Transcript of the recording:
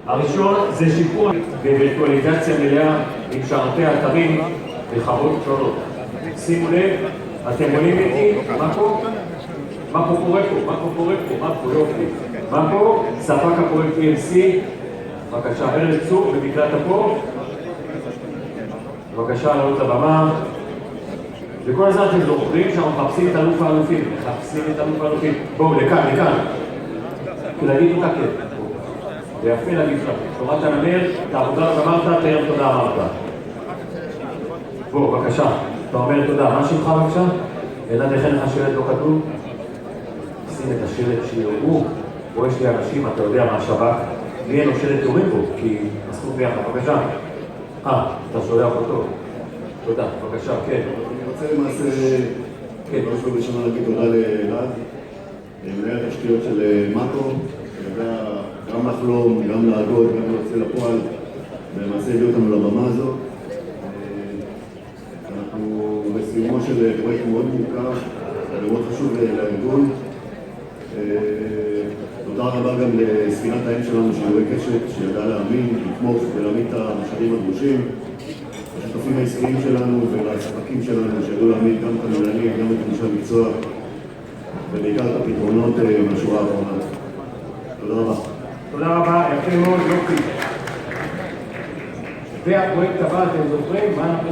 הראשון זה שיפור בווירטואליזציה מלאה עם שרתי אתרים וחברות שונות. שימו לב, אתם רואים איתי, מה פה? מה פה קורה פה? מה פה יופי? מה פה? ספק הפרויקט EMC, בבקשה, ארז צור במקלט פה. בבקשה, לעלות לבמה. וכל הזמן אתם זוכרים שאנחנו מחפשים את אלוף האלופים. בואו, לכאן. להגיד אותה כן. ויפה להגיד לך. תורת הנמר, את העבודה אמרת, תראה תודה אמרת. בואו, בבקשה. אתה אומר תודה. מה שלך בבקשה? אלעד, הכן לך שלט לא כתוב? שים את השלט שיראו. פה יש לי אנשים, אתה יודע מה השב"כ. מי אין לו שלט יורים בו? כי עשו ביחד. בבקשה. אתה שולח אותו. תודה. בבקשה, כן. אני רוצה למעשה, בראש ובראשונה להגיד תודה לאלעד, מנהל התשתיות של מאקו, שידע גם לחלום, גם לעבוד, גם להוציא לפועל, ולמעשה הביא אותנו לבמה הזו. אנחנו בסיומו של פרויקט מאוד מורכב, מאוד חשוב לארגון. תודה רבה גם לספינת האם שלנו, שידורי קשת, שידע להאמין, לתמוך ולהעמיד את המשאבים הדרושים. לשותפים העסקיים שלנו ולספקים שלנו, שידעו להעמיד גם את המנהלים, גם את אנשי המקצוע, ובעיקר את הפתרונות מהשורה האחרונה. תודה רבה. תודה רבה, יפה מאוד, יופי. והפרויקט הבא, אתם זוכרים? מה אנחנו